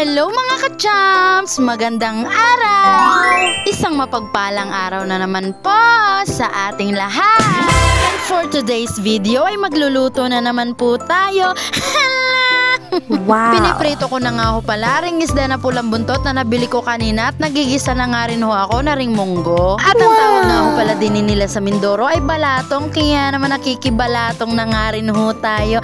Hello mga ka-champs! Magandang araw! Isang mapagpalang araw na naman po sa ating lahat! And for today's video ay magluluto na naman po tayo. Wow! Piniprito ko na nga ho pala ring isda na pulang buntot na nabili ko kanina at nagigisa na nga rin ho ako na ring munggo. At ang tawag nga ho pala din nila sa Mindoro ay balatong, kaya naman nakikibalatong na nga rin ho tayo.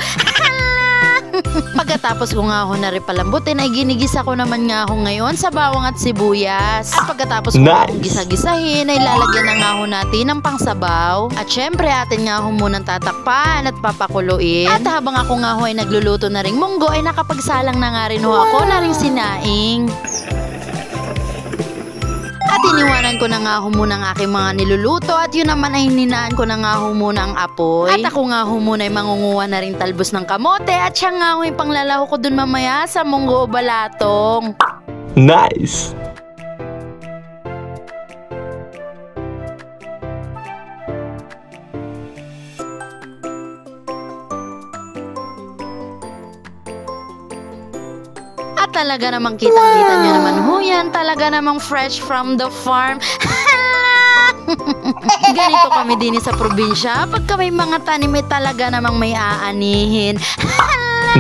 Pagkatapos ko nga ho na rin palambutin ay ginigisa ko naman nga ho ngayon sa bawang at sibuyas. At pagkatapos ko nga ho gisa-gisahin ay lalagyan na nga ho natin ng pangsabaw. At syempre atin nga ho munang tatakpan at papakuluin. At habang ako nga ho ay nagluluto na ring munggo ay nakapagsalang na nga rin ho ako na ring sinaing. At iniwanan ko na nga ho muna ang aking mga niluluto at yun naman ay hininaan ko na nga ho muna ang apoy. At ako nga ho muna ay mangunguha na rin talbos ng kamote at siya nga ho yung panglalaho ko dun mamaya sa munggo o balatong. Nice! At talaga namang kitang-kita nyo naman ho yan. Talaga namang fresh from the farm. Ganito kami din sa probinsya. Pagka may mga tanim ay talaga namang may aanihin.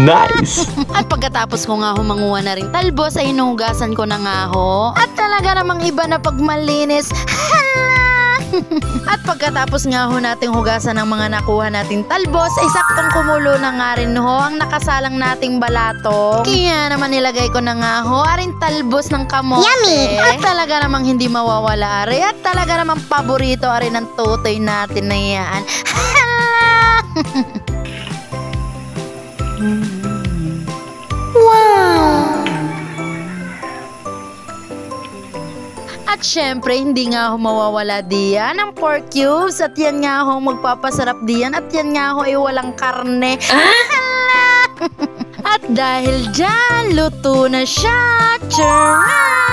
Nice! At pagkatapos ko nga ho manguha na rin talbos ay hinugasan ko na nga ho. At talaga namang iba na pagmalinis. At pagkatapos nga ho nating hugasan ng mga nakuha nating talbos ay saktong kumulo na nga rin ho ang nakasalang nating balatong. Kaya naman nilagay ko na nga ho aring talbos ng kamote. Yummy! At talaga namang hindi mawawala ari. At talaga namang paborito ari ng tutoy natin na yan. Wow! At syempre, hindi nga ho mawawala diyan ang pork cubes. At yan nga ho magpapasarap diyan. At yan nga ho ay walang karne. At dahil dyan, luto na siya. Charan!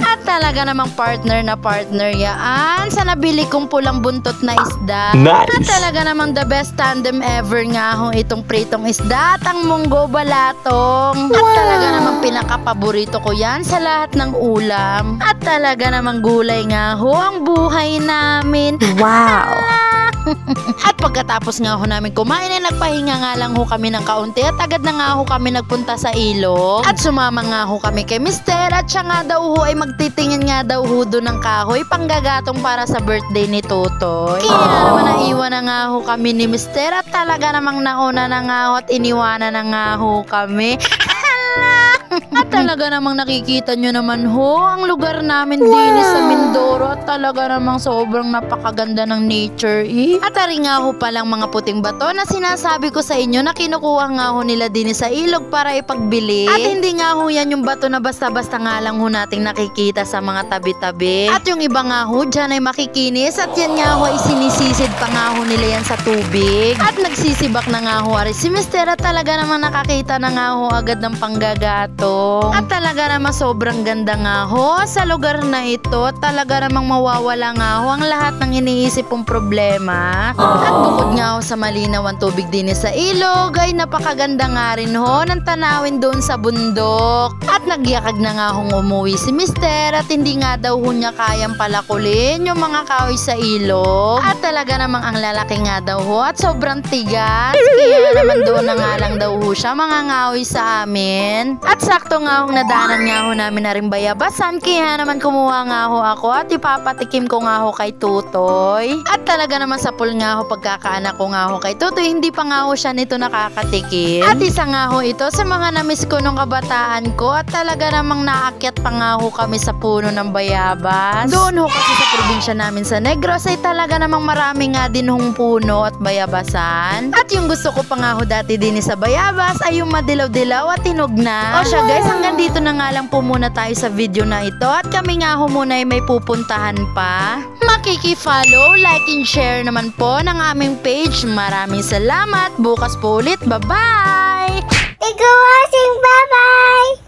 At talaga namang partner na partner yaan sa nabili kong pulang buntot na isda. Nice! At talaga namang the best tandem ever nga ho itong pritong isda at ang munggo balatong. At talaga namang pinakapaborito ko yan sa lahat ng ulam. At talaga namang gulay nga ho ang buhay namin. Wow! At pagkatapos nga ho namin kumain ay nagpahinga nga lang ho kami ng kaunti at agad na nga ho kami nagpunta sa ilog. At sumama nga ho kami kay Mister at siya nga daw ho ay magtitingin nga daw ho doon ng kahoy panggagatong para sa birthday ni Totoy. Kaya naman naiwan na nga ho kami ni Mister at talaga namang nauna na nga ho at iniwanan na nga ho kami. At talaga namang nakikita nyo naman ho ang lugar namin din sa Mindoro at talaga namang sobrang napakaganda ng nature At ari nga ho palang mga puting bato na sinasabi ko sa inyo na kinukuha nga ho nila din sa ilog para ipagbili. At hindi nga ho yan yung bato na basta-basta nga lang ho nating nakikita sa mga tabi-tabi. At yung iba nga ho dyan ay makikinis at yan nga ho ay sinisisid pa nga ho nila yan sa tubig. At nagsisibak na nga ho ari si Mister at talaga namang nakakita na nga ho agad ng panggagato. At talaga namang sobrang ganda nga ho sa lugar na ito. Talaga namang mawawala nga ho ang lahat ng iniisip kong problema. At bukod nga ho sa malinaw ang tubig din sa ilog ay napakaganda nga rin ho ng tanawin doon sa bundok. At nagyakag na nga hong umuwi si Mister at hindi nga daw ho niya kayang palakulin yung mga kahoy sa ilog. At talaga namang ang lalaki nga daw ho at sobrang tigas. Kaya naman doon na nga lang daw ho siya mga ngahoy sa amin. At sakto nga hong nadaanan nga ho namin na rin bayabasan, kaya naman kumuha nga ho ako at ipapatikim ko nga ho kay Tutoy. At talaga naman sa pool nga ho pagkakaanak ko nga ho kay Tutoy, hindi pa nga ho siya nito nakakatikim. At isa nga ho ito sa mga namiss ko nung kabataan ko at talaga namang naakyat pa nga ho kami sa puno ng bayabas. Doon ho kasi sa probinsya namin sa Negros ay talaga namang marami nga din hong puno at bayabasan. At yung gusto ko pa nga ho dati din sa bayabas ay yung madilaw-dilaw at hinog na. O siya guys, hanggang dito na nga lang po muna tayo sa video na ito at kami nga ho muna ay may pupuntahan pa. Makiki-follow, like and share naman po ng aming page. Maraming salamat. Bukas po ulit. Bye-bye! Ikaw watching. Bye-bye!